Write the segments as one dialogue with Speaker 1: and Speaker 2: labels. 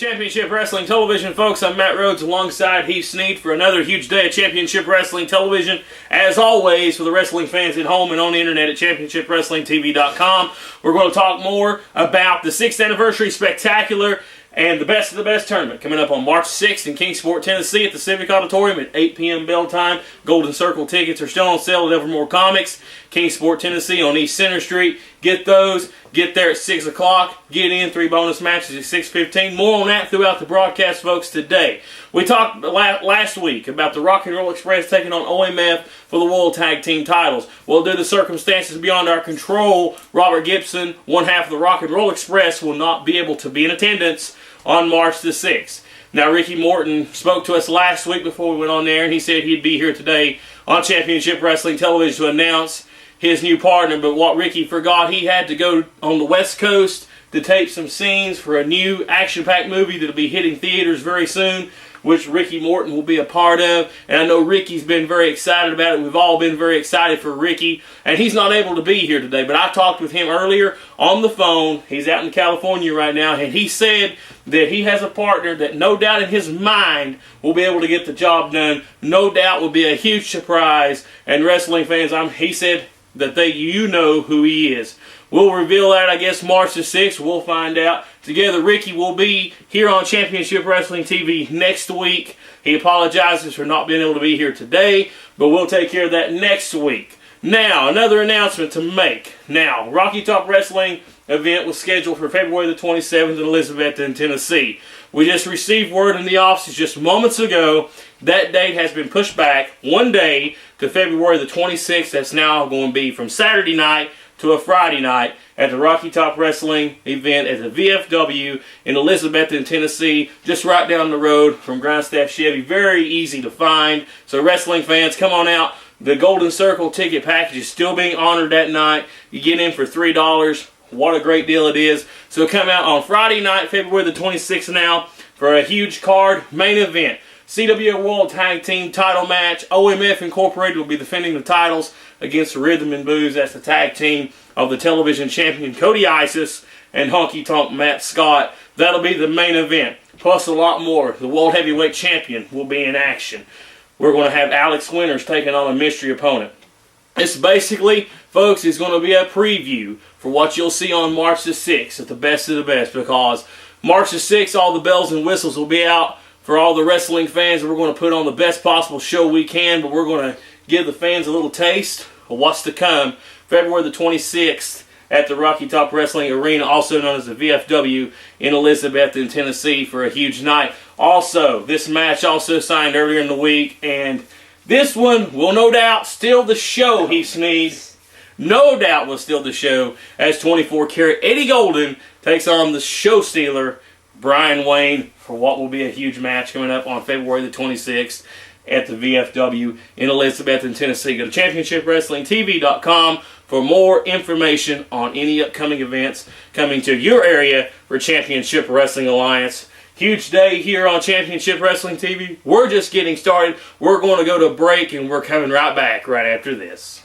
Speaker 1: Championship Wrestling Television, folks. I'm Matt Rhodes alongside Heath Snead for another huge day of Championship Wrestling Television. As always, for the wrestling fans at home and on the internet at ChampionshipWrestlingTV.com, we're going to talk more about the 6th Anniversary Spectacular and the Best of the Best tournament coming up on March 6th in Kingsport, Tennessee at the Civic Auditorium at 8 p.m. bell time. Golden Circle tickets are still on sale at Evermore Comics, Kingsport, Tennessee on East Center Street. Get those. Get there at 6 o'clock. Get in. 3 bonus matches at 6:15. More on that throughout the broadcast, folks, today. We talked last week about the Rock and Roll Express taking on OMF for the World Tag Team titles. Well, due to circumstances beyond our control, Robert Gibson, one half of the Rock and Roll Express, will not be able to be in attendance on March the 6th. Now, Ricky Morton spoke to us last week before we went on there, and he said he'd be here today on Championship Wrestling Television to announce his new partner. But what Ricky forgot, he had to go on the West Coast to tape some scenes for a new action-packed movie that'll be hitting theaters very soon, which Ricky Morton will be a part of. And I know Ricky's been very excited about it. We've all been very excited for Ricky. And he's not able to be here today, but I talked with him earlier on the phone. He's out in California right now, and he said that he has a partner that no doubt in his mind will be able to get the job done. No doubt will be a huge surprise. And wrestling fans, he said that you know who he is. We'll reveal that, I guess, March the 6th. We'll find out. Together, Ricky will be here on Championship Wrestling TV next week. He apologizes for not being able to be here today, but we'll take care of that next week. Now, another announcement to make. Now, Rocky Top Wrestling event was scheduled for February the 27th in Elizabethton, Tennessee. We just received word in the office just moments ago that date has been pushed back one day to February the 26th. That's now going to be from Saturday night to a Friday night at the Rocky Top Wrestling event at the VFW in Elizabethton, Tennessee, just right down the road from Grindstaff Chevy. Very easy to find. So wrestling fans, come on out. The Golden Circle ticket package is still being honored that night. You get in for $3. What a great deal it is. So come out on Friday night, February the 26th now, for a huge card main event. CWO World Tag Team title match. OMF Incorporated will be defending the titles against Rhythm and Booze. That's the tag team of the television champion Cody Isis and Honky Tonk Matt Scott. That'll be the main event. Plus a lot more. The World Heavyweight Champion will be in action. We're going to have Alex Winters taking on a mystery opponent. This basically, folks, is going to be a preview for what you'll see on March the 6th at the Best of the Best, because March the 6th, all the bells and whistles will be out for all the wrestling fans. We're going to put on the best possible show we can, but we're going to give the fans a little taste of what's to come. February the 26th at the Rocky Top Wrestling Arena, also known as the VFW in Elizabethton, Tennessee, for a huge night. Also, this match also signed earlier in the week, and this one will no doubt steal the show, Heath Snead. No doubt will steal the show as 24-karat Eddie Golden takes on the show stealer, Brian Wayne, for what will be a huge match coming up on February the 26th at the VFW in Elizabethton, Tennessee. Go to ChampionshipWrestlingTV.com for more information on any upcoming events coming to your area for Championship Wrestling Alliance. Huge day here on Championship Wrestling TV. We're just getting started. We're going to go to break, and we're coming right back right after this.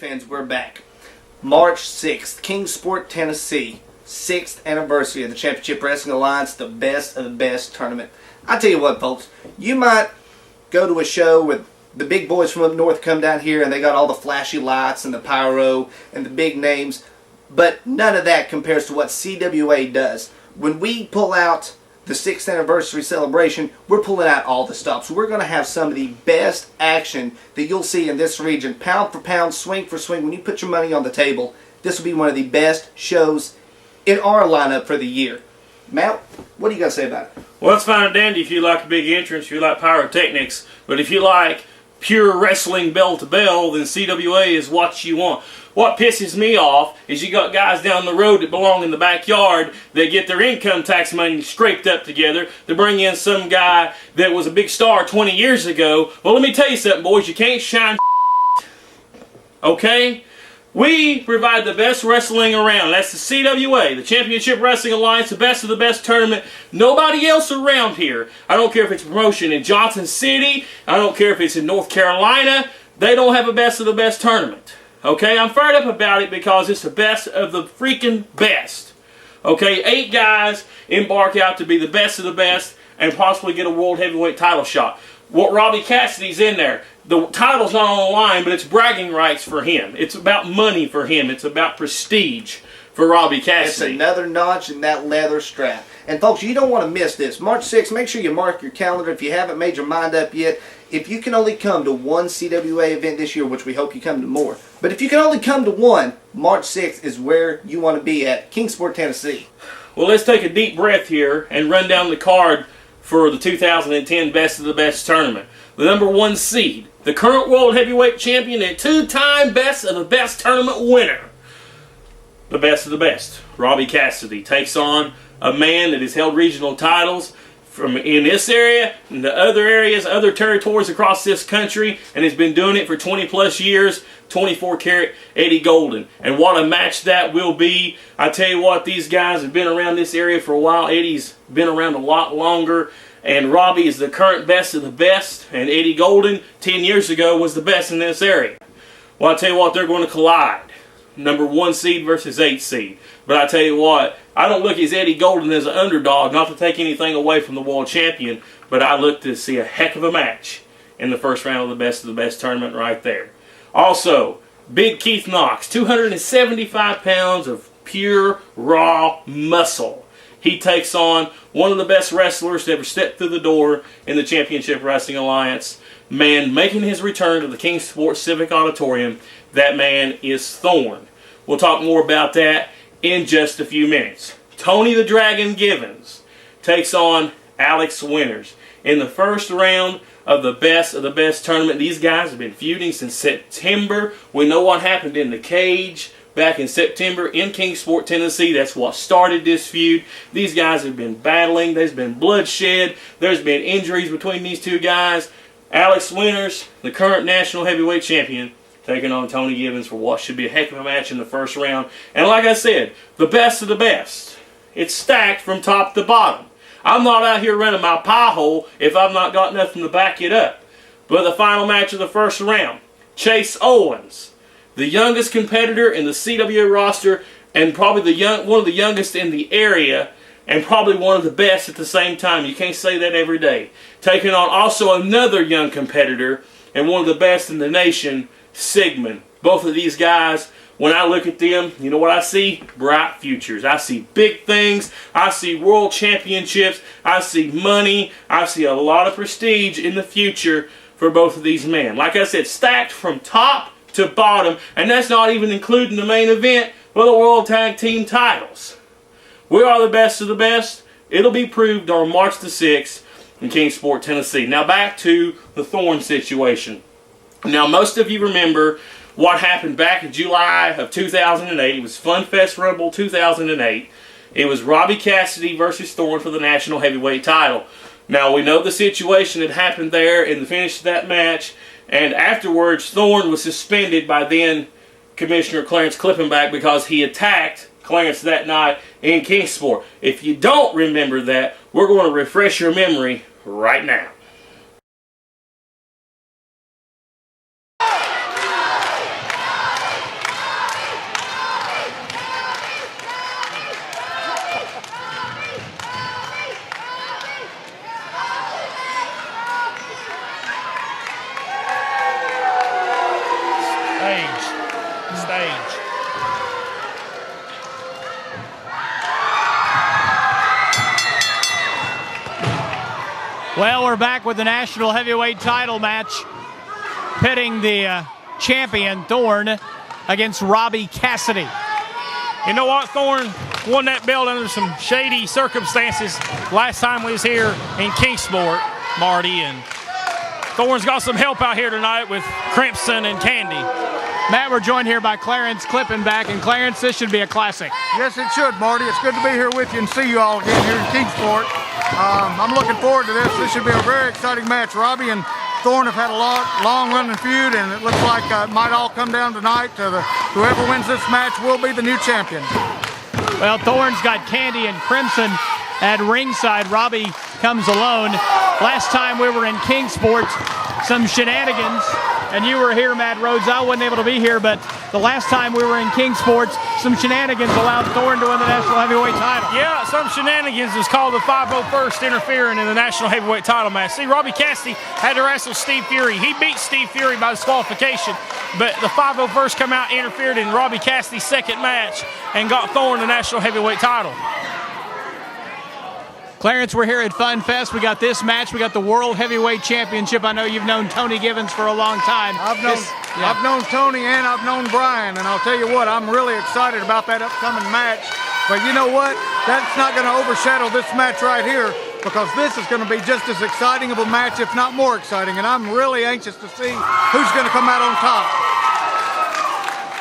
Speaker 2: fans, we're back. March 6th, Kingsport, Tennessee. 6th anniversary of the Championship Wrestling Alliance, the best of the best tournament. I tell you what, folks, you might go to a show with the big boys from up north come down here and they got all the flashy lights and the pyro and the big names, but none of that compares to what CWA does. When we pull out the 6th anniversary celebration, we're pulling out all the stops. We're going to have some of the best action that you'll see in this region. Pound for pound, swing for swing. When you put your money on the table, this will be one of the best shows in our lineup for the year. Matt, what do you got to say about it?
Speaker 1: Well, it's fine and dandy if you like a big entrance, if you like pyrotechnics, but if you like pure wrestling bell to bell, then CWA is what you want. What pisses me off is you got guys down the road that belong in the backyard that get their income tax money scraped up together to bring in some guy that was a big star 20 years ago. Well, let me tell you something, boys. You can't shine okay? We provide the best wrestling around. That's the CWA, the Championship Wrestling Alliance, the best of the best tournament. Nobody else around here. I don't care if it's a promotion in Johnson City. I don't care if it's in North Carolina. They don't have a best of the best tournament. Okay, I'm fired up about it because it's the best of the freaking best. Okay, 8 guys embark out to be the best of the best and possibly get a World Heavyweight title shot. What Robbie Cassidy's in there. The title's not on the line, but it's bragging rights for him. It's about money for him. It's about prestige for Robbie Cassidy.
Speaker 2: It's another notch in that leather strap. And folks, you don't want to miss this. March 6th, make sure you mark your calendar if you haven't made your mind up yet. If you can only come to one CWA event this year, which we hope you come to more, but if you can only come to one, March 6th is where you want to be at Kingsport, Tennessee.
Speaker 1: Well, let's take a deep breath here and run down the card for the 2010 Best of the Best tournament. The number 1 seed, the current World Heavyweight Champion and 2-time Best of the Best tournament winner, the best of the best, Robbie Cassidy, takes on a man that has held regional titles from in this area, in the other areas, other territories across this country, and has been doing it for 20 plus years, 24 karat Eddie Golden. And what a match that will be. I tell you what, these guys have been around this area for a while. Eddie's been around a lot longer, and Robbie is the current best of the best, and Eddie Golden 10 years ago was the best in this area. Well, I tell you what, they're going to collide. Number 1 seed versus 8 seed. But I tell you what, I don't look at Eddie Golden as an underdog, not to take anything away from the world champion, but I look to see a heck of a match in the first round of the best tournament right there. Also, Big Keith Knox, 275 pounds of pure raw muscle. He takes on one of the best wrestlers to ever step through the door in the Championship Wrestling Alliance. Man making his return to the Kingsport Civic Auditorium, that man is Thorne. We'll talk more about that in just a few minutes. Tony the Dragon Givens takes on Alex Winters. In the first round of the best tournament, these guys have been feuding since September. We know what happened in the cage back in September in Kingsport, Tennessee. That's what started this feud. These guys have been battling. There's been bloodshed. There's been injuries between these two guys. Alex Winters, the current national heavyweight champion, taking on Tony Givens for what should be a heck of a match in the first round. And like I said, the best of the best. It's stacked from top to bottom. I'm not out here running my pie hole if I've not got nothing to back it up. But the final match of the first round, Chase Owens, the youngest competitor in the CWA roster and probably one of the youngest in the area, and probably one of the best at the same time. You can't say that every day. Taking on also another young competitor and one of the best in the nation, Sigmund. Both of these guys, when I look at them, you know what I see? Bright futures. I see big things. I see world championships. I see money. I see a lot of prestige in the future for both of these men. Like I said, stacked from top to bottom, and that's not even including the main event for the World Tag Team titles. We are the best of the best. It'll be proved on March the 6th in Kingsport, Tennessee. Now back to the Thorne situation. Now most of you remember what happened back in July of 2008. It was FunFest Rumble 2008. It was Robbie Cassidy versus Thorne for the National Heavyweight title. Now we know the situation that happened there in the finish of that match, and afterwards Thorne was suspended by then Commissioner Clarence Clippenback because he attacked Clarence that night in Kingsport. If you don't remember that, we're going to refresh your memory right now.
Speaker 3: Well, we're back with the national heavyweight title match, pitting the champion, Thorne, against Robbie Cassidy.
Speaker 1: You know what? Thorne won that belt under some shady circumstances last time we was here in Kingsport, Marty, and Thorne's got some help out here tonight with Crimson and Candy.
Speaker 3: Matt, we're joined here by Clarence Klippenbach, and Clarence, this should be a classic.
Speaker 4: Yes, it should, Marty. It's good to be here with you and see you all again here in Kingsport. I'm looking forward to this. This should be a very exciting match. Robbie and Thorne have had a long-running feud, and it looks like it might all come down tonight. Whoever wins this match will be the new champion.
Speaker 3: Well, Thorne's got Candy and Crimson at ringside. Robbie comes alone. Last time we were in Kingsport, some shenanigans, and you were here, Matt Rhodes. I wasn't able to be here, but the last time we were in Kingsport, some shenanigans allowed Thorne to win the national heavyweight title.
Speaker 1: Yeah, some shenanigans was called the 501st interfering in the national heavyweight title match. See, Robbie Cassidy had to wrestle Steve Fury. He beat Steve Fury by disqualification, but the 501st come out, interfered in Robbie Cassidy's second match, and got Thorne the national heavyweight title.
Speaker 3: Clarence, we're here at Fun Fest. We got this match. We got the World Heavyweight Championship. I know you've known Tony Givens for a long time.
Speaker 4: I've known Tony and I've known Brian, and I'll tell you what, I'm really excited about that upcoming match. But you know what? That's not going to overshadow this match right here, because this is going to be just as exciting of a match, if not more exciting, and I'm really anxious to see who's going to come out on top.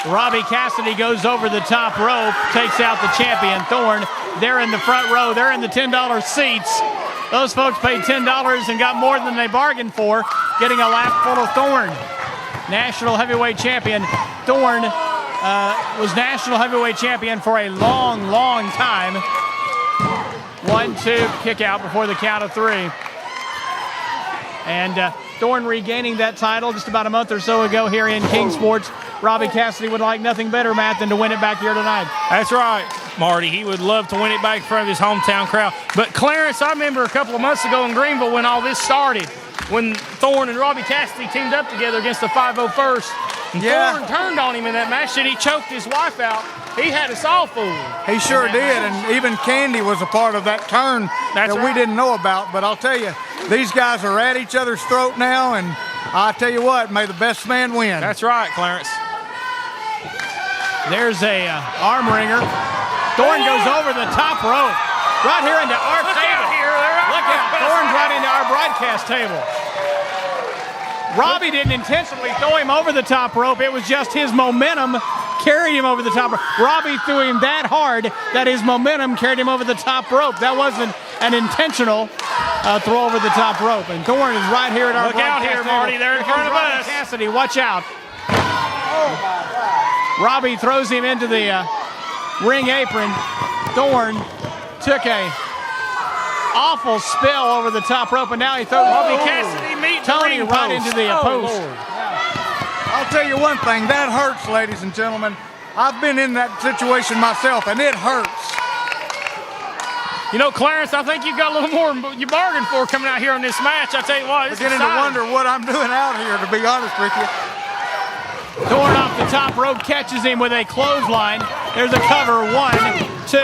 Speaker 3: Robbie Cassidy goes over the top rope, takes out the champion, Thorne. They're in the front row. They're in the $10 seats. Those folks paid $10 and got more than they bargained for, getting a lap full of Thorne. National heavyweight champion. Thorne was national heavyweight champion for a long, long time. 1-2, kick out before the count of 3. And Thorne regaining that title just about a month or so ago here in Kingsport. Robbie Cassidy would like nothing better, Matt, than to win it back here tonight.
Speaker 1: That's right, Marty. He would love to win it back in front of his hometown crowd. But Clarence, I remember a couple of months ago in Greenville when all this started, when Thorne and Robbie Cassidy teamed up together against the 501st. And Thorne turned on him in that match, and he choked his wife out. He had us all fooled.
Speaker 4: He sure did, and even Candy was a part of that turn that we didn't know about. But I'll tell you, these guys are at each other's throat now, and I tell you what, may the best man win.
Speaker 1: That's right, Clarence.
Speaker 3: There's a arm wringer. Thorne goes over the top rope, right here into our table. Look out, Thorne's right into our broadcast table. Robbie didn't intentionally throw him over the top rope. It was just his momentum carried him over the top rope. Robbie threw him that hard that his momentum carried him over the top rope. That wasn't an intentional throw over the top rope. And Thorne is right here at our broadcast table.
Speaker 1: Look out here, Marty. They're in front of us.
Speaker 3: Cassidy, watch out. Robbie throws him into the ring apron. Thorne took a awful spill over the top rope, and now he throws
Speaker 1: Robbie Cassidy meet
Speaker 3: Tony right into the post.
Speaker 4: Lord. I'll tell you one thing, that hurts, ladies and gentlemen. I've been in that situation myself, and it hurts.
Speaker 1: You know, Clarence, I think you've got a little more you bargained for coming out here on this match. I tell you what, it's
Speaker 4: beginning to wonder what I'm doing out here, to be honest with you.
Speaker 3: Thorne off the top rope catches him with a clothesline. There's a cover. 1, 2,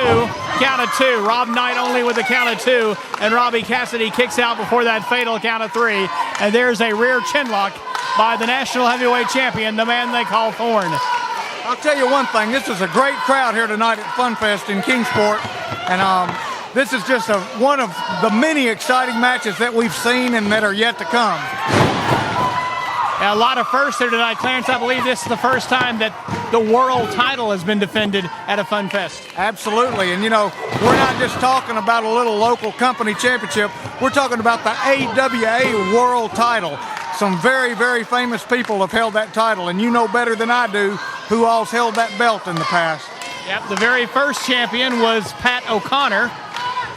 Speaker 3: count of 2. Rob Knight only with a count of 2, and Robbie Cassidy kicks out before that fatal count of 3. And there's a rear chinlock by the national heavyweight champion, the man they call Thorne.
Speaker 4: I'll tell you one thing, this is a great crowd here tonight at Fun Fest in Kingsport, and this is just one of the many exciting matches that we've seen and that are yet to come.
Speaker 3: A lot of firsts here tonight, Clarence. I believe this is the first time that the world title has been defended at a Fun Fest.
Speaker 4: Absolutely, and you know, we're not just talking about a little local company championship. We're talking about the AWA world title. Some very, very famous people have held that title, and you know better than I do who all's held that belt in the past.
Speaker 3: Yep, the very first champion was Pat O'Connor,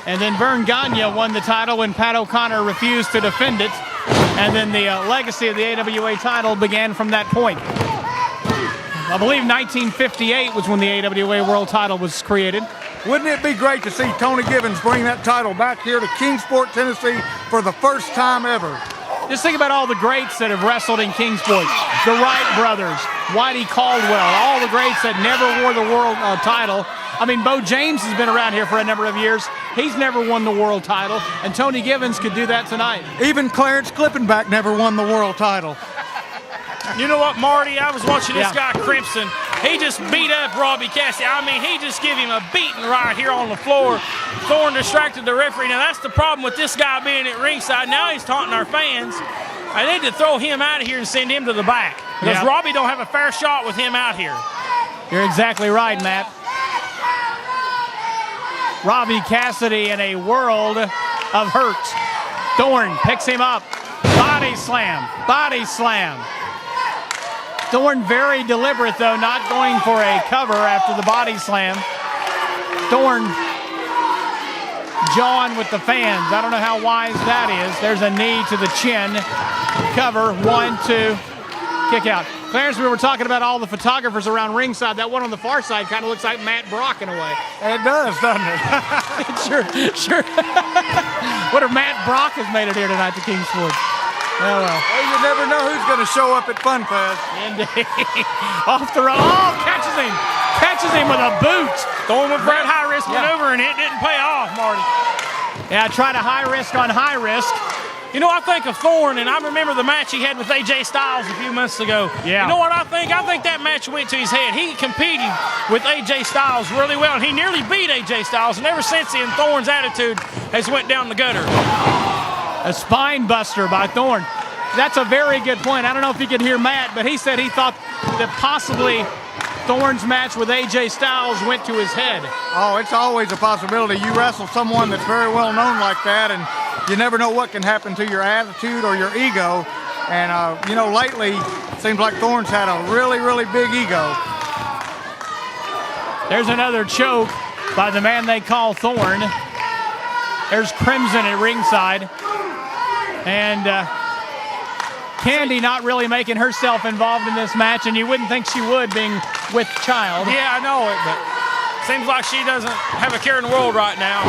Speaker 3: and then Vern Gagne won the title when Pat O'Connor refused to defend it. And then the legacy of the AWA title began from that point. I believe 1958 was when the AWA world title was created.
Speaker 4: Wouldn't it be great to see Tony Givens bring that title back here to Kingsport, Tennessee for the first time ever?
Speaker 3: Just think about all the greats that have wrestled in Kingsport. The Wright brothers, Whitey Caldwell, all the greats that never wore the world title. I mean, Bo James has been around here for a number of years. He's never won the world title, and Tony Givens could do that tonight.
Speaker 4: Even Clarence Klippenbach never won the world title.
Speaker 1: You know what, Marty? I was watching this guy, Crimson. He just beat up Robbie Cassidy. I mean, he just gave him a beating right here on the floor. Thorne distracted the referee. Now, that's the problem with this guy being at ringside. Now he's taunting our fans. I need to throw him out of here and send him to the back. Because Robbie don't have a fair shot with him out here.
Speaker 3: You're exactly right, Matt. Robbie Cassidy in a world of hurt. Thorne picks him up. Body slam. Body slam. Thorne very deliberate, though, not going for a cover after the body slam. Thorne jawing with the fans. I don't know how wise that is. There's a knee to the chin. Cover. 1, 2. Kick out. Clarence, we were talking about all the photographers around ringside. That one on the far side kind of looks like Matt Brock in a way.
Speaker 4: It does, doesn't it?
Speaker 3: Sure. What if Matt Brock has made it here tonight to Kingsport? Oh, well.
Speaker 4: Well, you never know who's going to show up at Fun Fest.
Speaker 3: Indeed. Off the road. Oh, catches him. Catches him with a boot.
Speaker 1: Thorne went for that high-risk maneuver, and it didn't pay off, Marty.
Speaker 3: Yeah, try to high risk on high risk.
Speaker 1: You know, I think of Thorne, and I remember the match he had with AJ Styles a few months ago.
Speaker 3: Yeah.
Speaker 1: You know what I think? I think that match went to his head. He competed with AJ Styles really well, and he nearly beat AJ Styles, and ever since then, Thorne's attitude has went down the gutter.
Speaker 3: A spine buster by Thorne. That's a very good point. I don't know if you could hear Matt, but he said he thought that possibly Thorne's match with AJ Styles went to his head.
Speaker 4: Oh, it's always a possibility. You wrestle someone that's very well known like that, and you never know what can happen to your attitude or your ego. And, you know, lately, it seems like Thorne's had a really, really big ego.
Speaker 3: There's another choke by the man they call Thorne. There's Crimson at ringside. And Candy not really making herself involved in this match, and you wouldn't think she would, being with child.
Speaker 1: Yeah, I know it, but seems like she doesn't have a care in the world right now.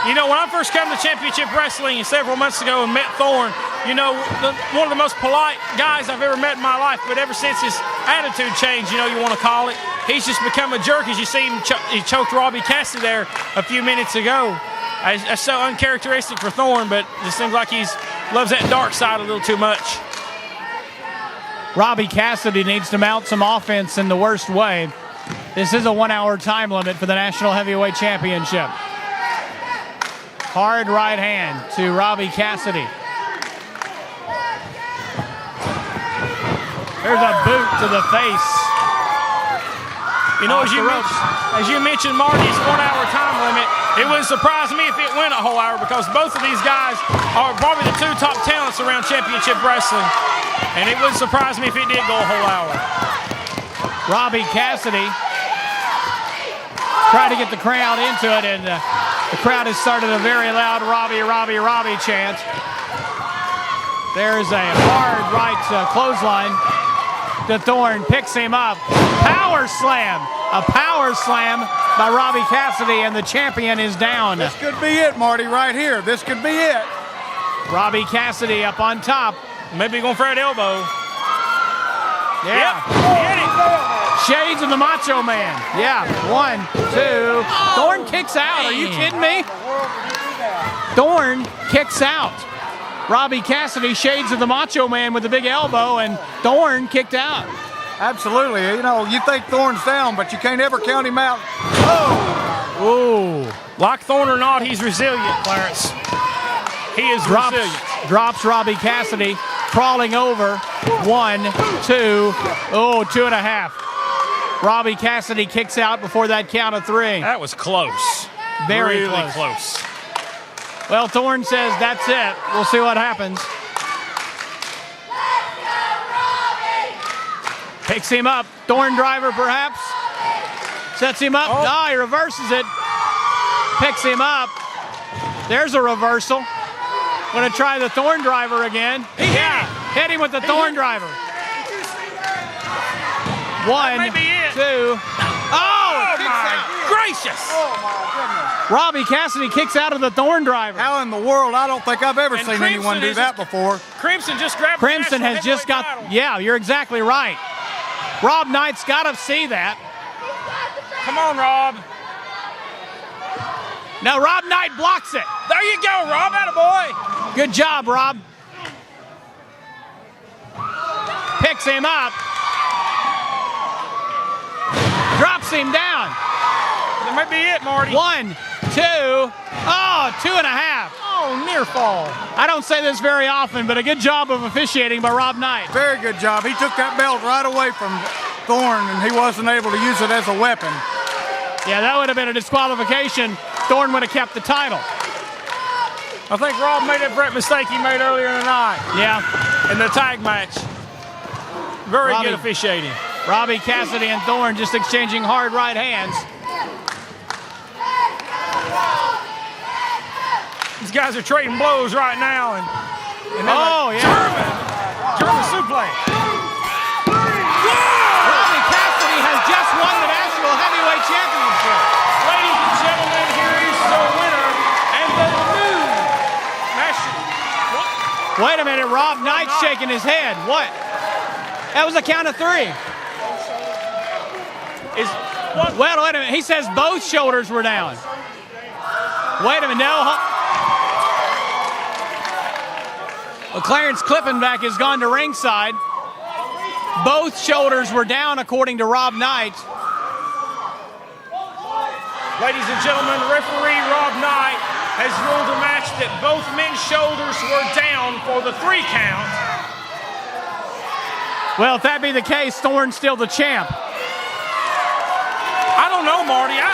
Speaker 1: You know, when I first came to Championship Wrestling several months ago and met Thorne, you know, one of the most polite guys I've ever met in my life, but ever since his attitude changed, you know, you want to call it, he's just become a jerk. As you see him, he choked Robbie Cassidy there a few minutes ago. That's so uncharacteristic for Thorne, but it just seems like he loves that dark side a little too much.
Speaker 3: Robbie Cassidy needs to mount some offense in the worst way. This is a 1-hour time limit for the National Heavyweight Championship. Hard right hand to Robbie Cassidy. There's a boot to the face.
Speaker 1: You know, as you mentioned, Marty's 1-hour time limit, it wouldn't surprise me if it went a whole hour, because both of these guys are probably the 2 top talents around Championship Wrestling. And it wouldn't surprise me if it did go a whole hour.
Speaker 3: Robbie Cassidy tried to get the crowd into it, and the crowd has started a very loud Robbie, Robbie, Robbie chant. There's a hard right clothesline to Thorne, picks him up. Power slam! A power slam by Robbie Cassidy, and the champion is down.
Speaker 4: This could be it, Marty, right here. This could be it.
Speaker 3: Robbie Cassidy up on top.
Speaker 1: Maybe going for an elbow.
Speaker 3: Yeah.
Speaker 1: Yep. Hit it.
Speaker 3: Shades of the Macho Man. Yeah. 1, 2. Thorne kicks out. Are you kidding me? Thorne kicks out. Robbie Cassidy, shades of the Macho Man with the big elbow, and Thorne kicked out.
Speaker 4: Absolutely. You know, you think Thorne's down, but you can't ever count him out.
Speaker 3: Oh. Ooh.
Speaker 1: Like Thorne or not, he's resilient, Clarence. He is resilient.
Speaker 3: Drops Robbie Cassidy, crawling over. 1, 2. Oh, 2.5. Robbie Cassidy kicks out before that count of 3.
Speaker 1: That was close.
Speaker 3: Very
Speaker 1: really
Speaker 3: close. Well, Thorne says that's it. We'll see what happens. Picks him up. Thorne driver, perhaps. Sets him up. Oh, he reverses it. Picks him up. There's a reversal. Going to try the Thorne driver again. Hit him with the Thorne driver. 1, 2. Oh,
Speaker 1: my gracious.
Speaker 4: Oh, my goodness.
Speaker 3: Robbie Cassidy kicks out of the Thorne driver.
Speaker 4: How in the world? I don't think I've ever seen anyone do that before.
Speaker 1: Crimson just grabbed
Speaker 3: Crimson has just got, yeah, you're exactly right. Rob Knight's got to see that.
Speaker 1: Come on, Rob.
Speaker 3: No, Rob Knight blocks it.
Speaker 5: There you go, Rob. Attaboy.
Speaker 3: Good job, Rob. Picks him up. Drops him down.
Speaker 5: That might be it, Marty.
Speaker 3: 1, 2. Oh, 2.5.
Speaker 5: Oh, near fall.
Speaker 3: I don't say this very often, but a good job of officiating by Rob Knight.
Speaker 4: Very good job. He took that belt right away from Thorne, and he wasn't able to use it as a weapon.
Speaker 3: Yeah, that would have been a disqualification. Thorne would have kept the title.
Speaker 5: I think Rob made that mistake he made earlier in the night.
Speaker 3: Yeah.
Speaker 5: In the tag match. Very
Speaker 3: Robbie.
Speaker 5: good officiating.
Speaker 3: Robbie, Cassidy, and Thorne just exchanging hard right hands.
Speaker 5: These guys are trading blows right now. And
Speaker 3: oh, yeah.
Speaker 5: German suplex.
Speaker 3: Robbie Cassidy has just won the National Heavyweight Championship.
Speaker 5: Ladies and gentlemen, here is the winner and the new national. What?
Speaker 3: Wait a minute, Rob Knight's shaking his head. What? That was a count of 3. Well, wait a minute. He says both shoulders were down. Wait a minute. No. Well, Clarence Klippenbach has gone to ringside. Both shoulders were down, according to Rob Knight.
Speaker 5: Ladies and gentlemen, referee Rob Knight has ruled a match that both men's shoulders were down for the 3 count.
Speaker 3: Well, if that be the case, Thorne's still the champ.
Speaker 5: I don't know, Marty. I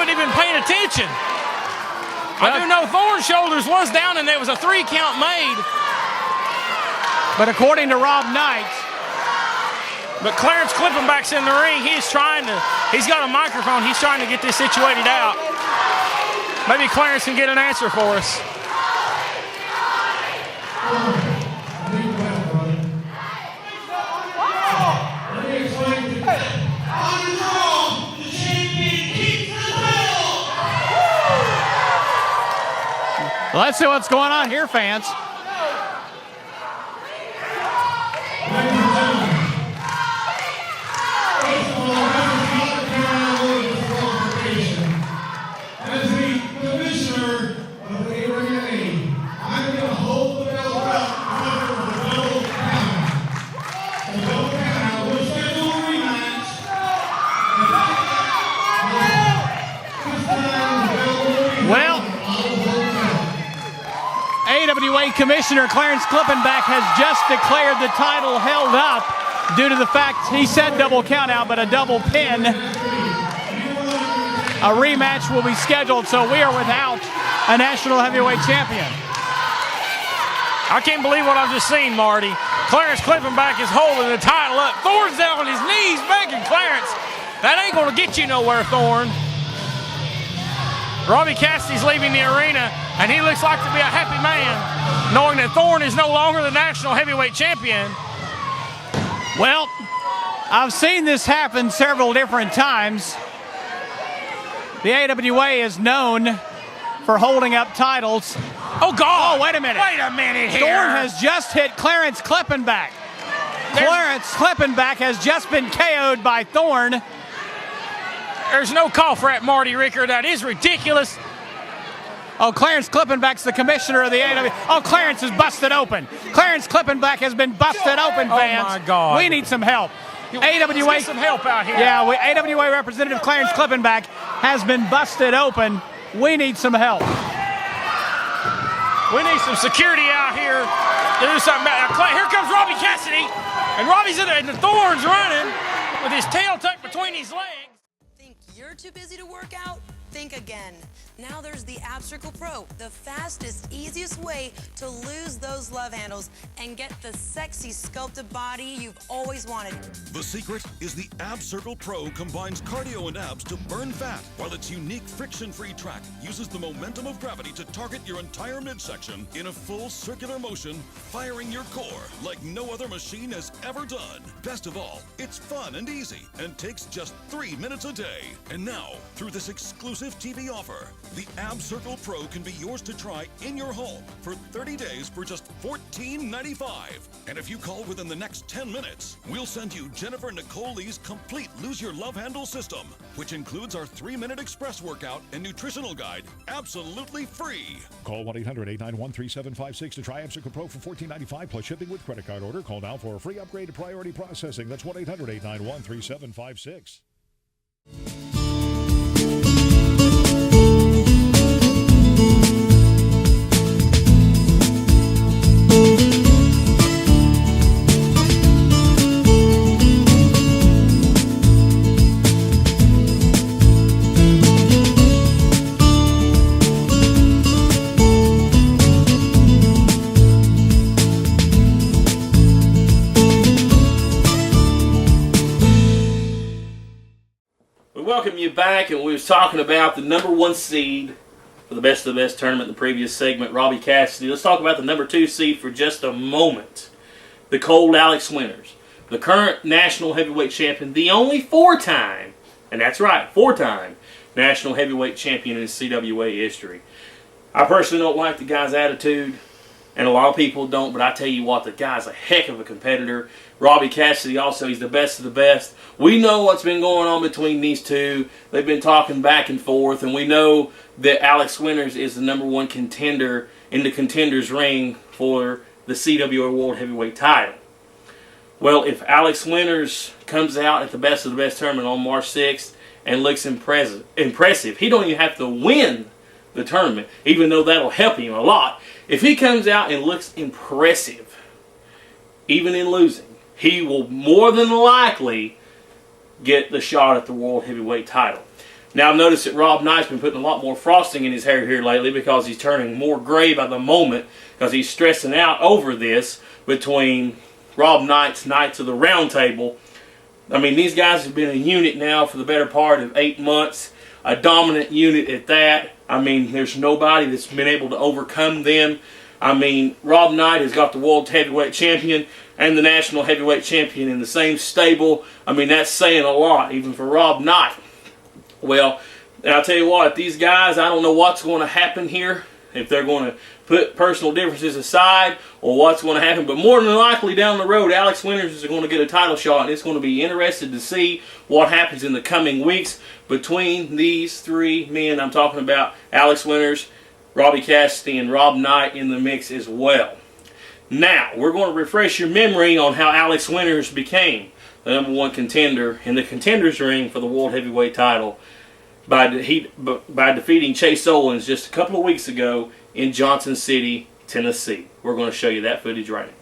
Speaker 5: wasn't even paying attention.
Speaker 3: Well,
Speaker 5: I do know Thorne's shoulders was down and there was a 3 count made.
Speaker 3: But according to Rob Knight.
Speaker 5: But Clarence Klippenbach's in the ring. He's got a microphone. He's trying to get this situated out. Maybe Clarence can get an answer for us.
Speaker 3: Let's see what's going on here, fans.
Speaker 6: As the commissioner of the AWA, I'm going to hold the belt up for the double count. The double count. We'll schedule a rematch.
Speaker 3: Well, AWA Commissioner Clarence Klippenbach has just declared the title held up due to the fact he said double count out, but a double pin. A rematch will be scheduled, so we are without a national heavyweight champion.
Speaker 5: I can't believe what I've just seen, Marty. Clarence Klippenbach is holding the title up. Thorne's down on his knees begging Clarence. That ain't going to get you nowhere, Thorne. Robbie Cassidy's leaving the arena, and he looks like to be a happy man, knowing that Thorne is no longer the national heavyweight champion.
Speaker 3: Well, I've seen this happen several different times. The AWA is known for holding up titles.
Speaker 5: Oh, God.
Speaker 3: Oh, wait a minute.
Speaker 5: Wait a minute here.
Speaker 3: Thorne has just hit Clarence Klippenbach. Clarence Klippenbach has just been KO'd by Thorne.
Speaker 5: There's no call for that, Marty Ricker. That is ridiculous.
Speaker 3: Oh, Clarence Klippenbach's the commissioner of the AWA. Oh, Clarence is busted open. Clarence Klippenbach has been busted open, fans.
Speaker 5: Oh, my God.
Speaker 3: We need some help.
Speaker 5: Let's get some help out here.
Speaker 3: Yeah, AWA representative Clarence Klippenbach has been busted open. We need some help.
Speaker 5: We need some security out here to do something about it. Here comes Robbie Cassidy. And Robbie's in there, and the Thorne's running with his tail tucked between his legs.
Speaker 7: Think you're too busy to work out? Think again. Now there's the Ab Circle Pro, the fastest, easiest way to lose those love handles and get the sexy sculpted body you've always wanted.
Speaker 8: The secret is the Ab Circle Pro combines cardio and abs to burn fat, while its unique friction-free track uses the momentum of gravity to target your entire midsection in a full circular motion, firing your core like no other machine has ever done. Best of all, it's fun and easy and takes just 3 minutes a day. And now, through this exclusive exclusive TV offer. The Ab Circle Pro can be yours to try in your home for 30 days for just $14.95. And if you call within the next 10 minutes, we'll send you Jennifer Nicole Lee's complete Lose Your Love Handle system, which includes our 3-minute express workout and nutritional guide, absolutely free.
Speaker 9: Call 1-800-891-3756 to try Ab Circle Pro for $14.95 plus shipping with credit card order. Call now for a free upgrade to priority processing. That's 1-800-891-3756.
Speaker 1: Welcome you back, and we was talking about the number 1 seed for the best of the best tournament in the previous segment, Robbie Cassidy. Let's talk about the number 2 seed for just a moment. The cold Alex Winters, the current national heavyweight champion, the only 4-time, and that's right, 4-time national heavyweight champion in CWA history. I personally don't like the guy's attitude, and a lot of people don't, but I tell you what, the guy's a heck of a competitor. Robbie Cassidy also, he's the best of the best. We know what's been going on between these two. They've been talking back and forth, and we know that Alex Winters is the number 1 contender in the contenders ring for the CWA World Heavyweight title. Well, if Alex Winters comes out at the best of the best tournament on March 6th and looks impressive, he don't even have to win the tournament, even though that'll help him a lot. If he comes out and looks impressive, even in losing, he will more than likely get the shot at the World Heavyweight title. Now, I've noticed that Rob Knight's been putting a lot more frosting in his hair here lately because he's turning more gray by the moment because he's stressing out over this between Rob Knight's Knights of the Round Table. I mean, these guys have been a unit now for the better part of 8 months, a dominant unit at that. I mean, there's nobody that's been able to overcome them. I mean, Rob Knight has got the World Heavyweight Champion and the National Heavyweight Champion in the same stable. I mean, that's saying a lot, even for Rob Knight. Well, I'll tell you what, these guys, I don't know what's going to happen here, if they're going to put personal differences aside or what's going to happen. But more than likely down the road, Alex Winters is going to get a title shot, and it's going to be interesting to see what happens in the coming weeks between these 3 men. I'm talking about Alex Winters, Robbie Cassidy, and Rob Knight in the mix as well. Now, we're going to refresh your memory on how Alex Winters became the number 1 contender in the contenders ring for the World Heavyweight title by defeating Chase Owens just a couple of weeks ago in Johnson City, Tennessee. We're going to show you that footage right now.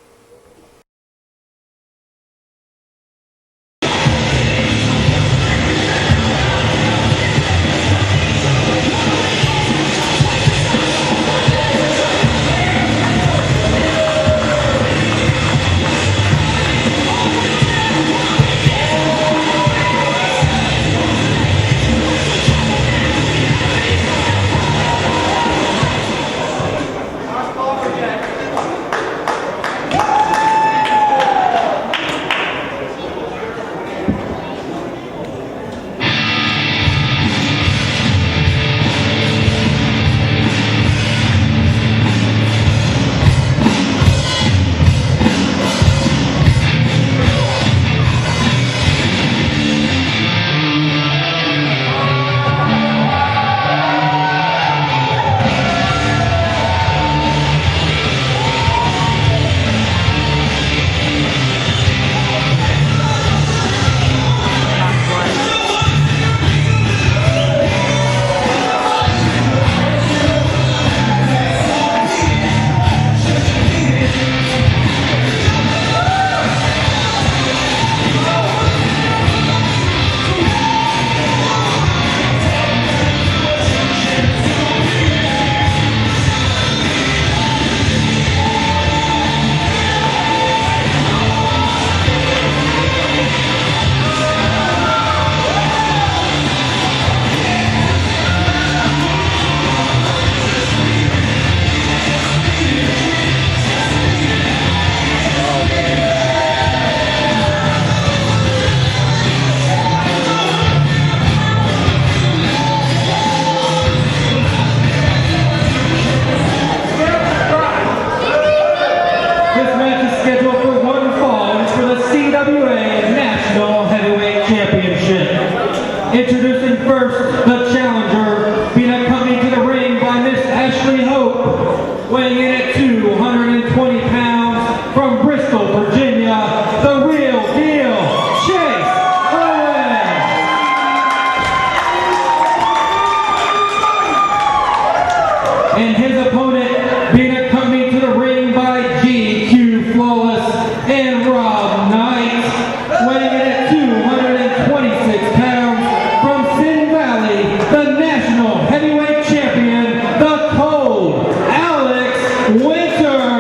Speaker 10: and his opponent being accompanied to the ring by GQ Flawless and Rob Knight, weighing in at 226 pounds from Sin Valley, the national heavyweight champion, the Cold, Alex Winter.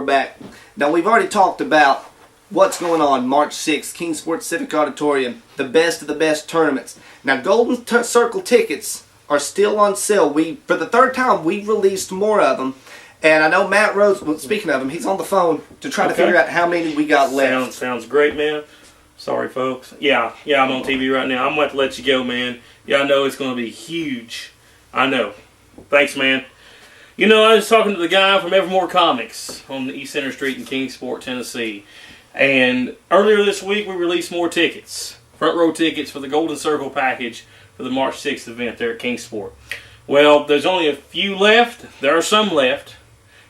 Speaker 2: we're back. Now, we've already talked about what's going on March 6th, Kingsport Civic Auditorium, the best of the best tournaments. Now, Golden Circle tickets are still on sale. For the third time, we've released more of them. And I know Matt Rhodes, well, speaking of him, he's on the phone to try to figure out how many we got left.
Speaker 1: Sounds great, man. Sorry, folks. Yeah, I'm on TV right now. I'm going to have to let you go, man. Yeah, I know it's going to be huge. I know. Thanks, man. You know, I was talking to the guy from Evermore Comics on the East Center Street in Kingsport, Tennessee. And earlier this week, we released more tickets. Front row tickets for the Golden Circle package for the March 6th event there at Kingsport. Well, there's only a few left. There are some left.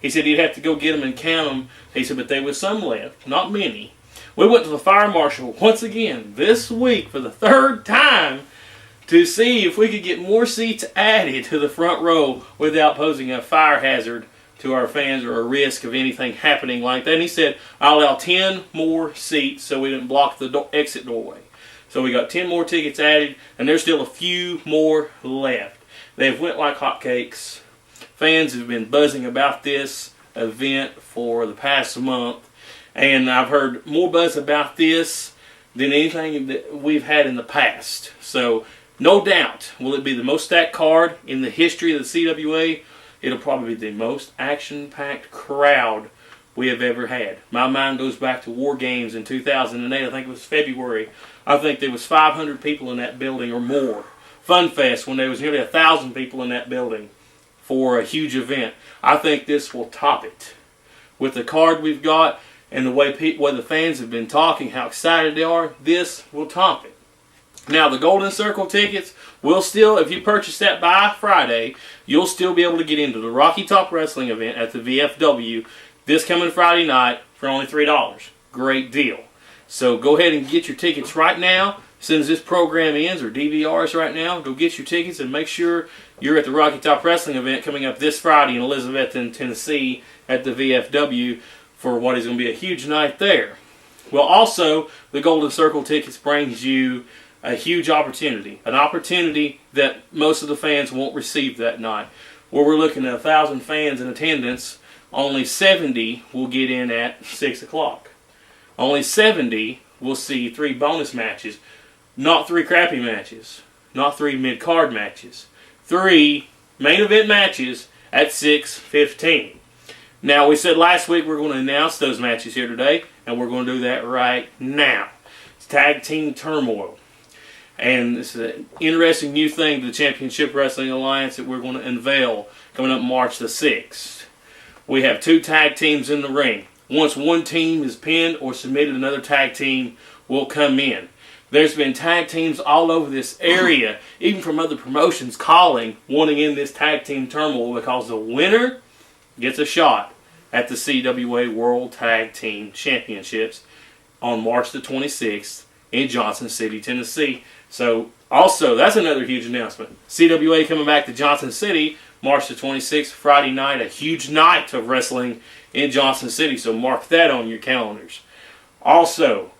Speaker 1: He said he'd have to go get them and count them. He said, but there was some left. Not many. We went to the fire marshal once again this week for the third time to see if we could get more seats added to the front row without posing a fire hazard to our fans or a risk of anything happening like that. And he said, I'll allow 10 more seats so we didn't block the exit doorway. So we got 10 more tickets added, and there's still a few more left. They've went like hotcakes. Fans have been buzzing about this event for the past month, and I've heard more buzz about this than anything that we've had in the past. So, no doubt, will it be the most stacked card in the history of the CWA? It'll probably be the most action-packed crowd we have ever had. My mind goes back to War Games in 2008. I think it was February. I think there was 500 people in that building or more. Fun Fest, when there was nearly 1,000 people in that building for a huge event. I think this will top it. With the card we've got and the way the fans have been talking, how excited they are, this will top it. Now, the Golden Circle tickets will still, if you purchase that by Friday, you'll still be able to get into the Rocky Top Wrestling event at the VFW this coming Friday night for only $3. Great deal. So go ahead and get your tickets right now. As soon as this program ends, or DVRs right now, go get your tickets and make sure you're at the Rocky Top Wrestling event coming up this Friday in Elizabethton, Tennessee at the VFW for what is going to be a huge night there. Well, also, the Golden Circle tickets brings you a huge opportunity, an opportunity that most of the fans won't receive that night. Where we're looking at 1,000 fans in attendance, only 70 will get in at 6 o'clock. Only 70 will see 3 bonus matches. Not 3 crappy matches. Not 3 mid-card matches. 3 main event matches at 6:15. Now, we said last week we're going to announce those matches here today, and we're going to do that right now. It's Tag Team Turmoil. And this is an interesting new thing to the Championship Wrestling Alliance that we're going to unveil coming up March the 6th. We have 2 tag teams in the ring. Once one team is pinned or submitted, another tag team will come in. There's been tag teams all over this area, even from other promotions, calling, wanting in this tag team turmoil because the winner gets a shot at the CWA World Tag Team Championships on March the 26th in Johnson City, Tennessee. So, also, that's another huge announcement. CWA coming back to Johnson City March the 26th, Friday night, a huge night of wrestling in Johnson City. So mark that on your calendars. Also,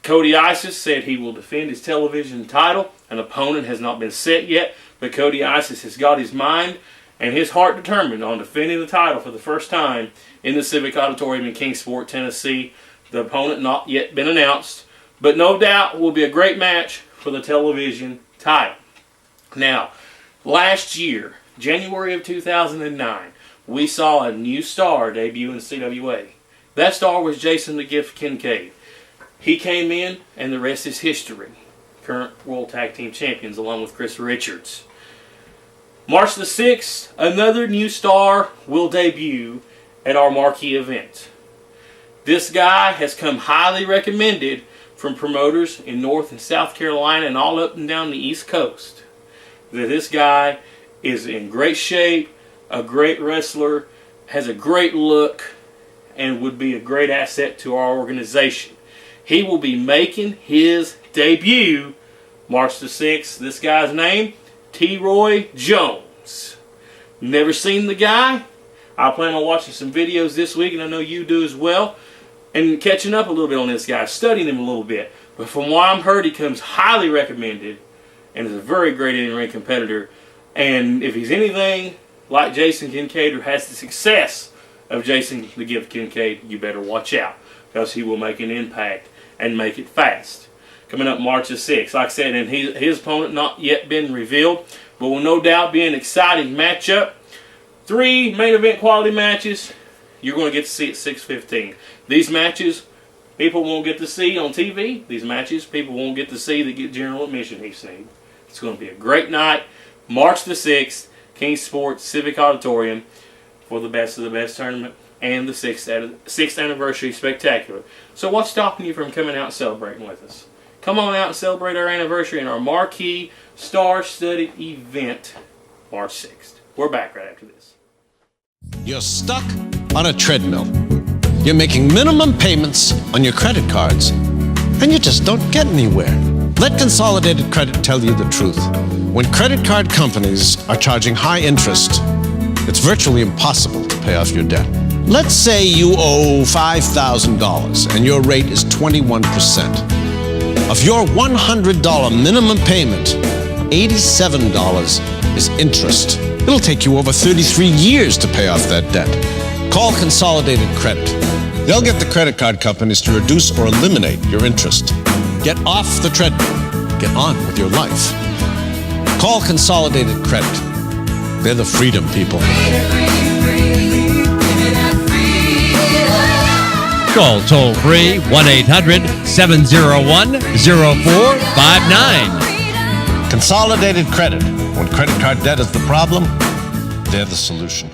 Speaker 1: Cody Isis said he will defend his television title. An opponent has not been set yet, but Cody Isis has got his mind and his heart determined on defending the title for the first time in the Civic Auditorium in Kingsport, Tennessee. The opponent not yet been announced, but no doubt will be a great match for the television title. Now, last year, January of 2009, we saw a new star debut in CWA. That star was Jason the Gift Kincaid. He came in, and the rest is history. Current World Tag Team Champions, along with Chris Richards. March the 6th, another new star will debut at our marquee event. This guy has come highly recommended from promoters in North and South Carolina and all up and down the East Coast. That this guy is in great shape, a great wrestler, has a great look, and would be a great asset to our organization. He will be making his debut March the 6th. This guy's name, T-Roy Jones. Never seen the guy? I plan on watching some videos this week, and I know you do as well, and catching up a little bit on this guy, studying him a little bit. But from what I've heard, he comes highly recommended and is a very great in-ring competitor. And if he's anything like Jason Kincaid or has the success of Jason the Gift Kincaid, you better watch out, because he will make an impact and make it fast. Coming up March the 6th, like I said, and his opponent not yet been revealed, but will no doubt be an exciting matchup. 3 main event quality matches you're going to get to see at 6:15. These matches people won't get to see on TV. These matches people won't get to see that get general admission, Heath Snead. It's going to be a great night. March the 6th, King Sports Civic Auditorium for the Best of the Best tournament and the 6th anniversary spectacular. So what's stopping you from coming out and celebrating with us? Come on out and celebrate our anniversary in our marquee, star-studded event, March 6th. We're back right after this.
Speaker 11: You're stuck on a treadmill. You're making minimum payments on your credit cards, and you just don't get anywhere. Let Consolidated Credit tell you the truth. When credit card companies are charging high interest, it's virtually impossible to pay off your debt. Let's say you owe $5,000 and your rate is 21%. Of your $100 minimum payment, $87 is interest. It'll take you over 33 years to pay off that debt. Call Consolidated Credit. They'll get the credit card companies to reduce or eliminate your interest. Get off the treadmill. Get on with your life. Call Consolidated Credit. They're the freedom people.
Speaker 12: Call toll-free 1-800-701-0459.
Speaker 11: Consolidated Credit. When credit card debt is the problem, they're the solution.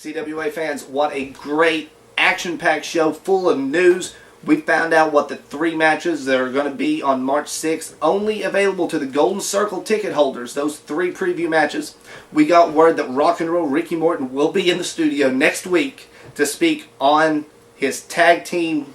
Speaker 2: CWA fans, what a great action-packed show full of news. We found out what the 3 matches that are going to be on March 6th, only available to the Golden Circle ticket holders, those 3 preview matches. We got word that Rock and Roll Ricky Morton will be in the studio next week to speak on his tag team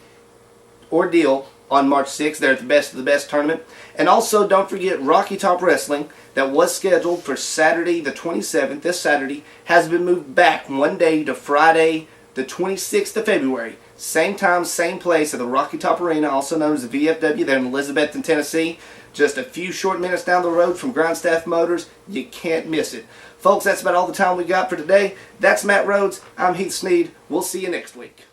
Speaker 2: ordeal on March 6th. They're at the Best of the Best tournament. And also, don't forget, Rocky Top Wrestling, that was scheduled for Saturday the 27th, this Saturday, has been moved back one day to Friday the 26th of February. Same time, same place at the Rocky Top Arena, also known as the VFW, there in Elizabethton, Tennessee. Just a few short minutes down the road from Grindstaff Motors. You can't miss it. Folks, that's about all the time we got for today. That's Matt Rhodes. I'm Heath Snead. We'll see you next week.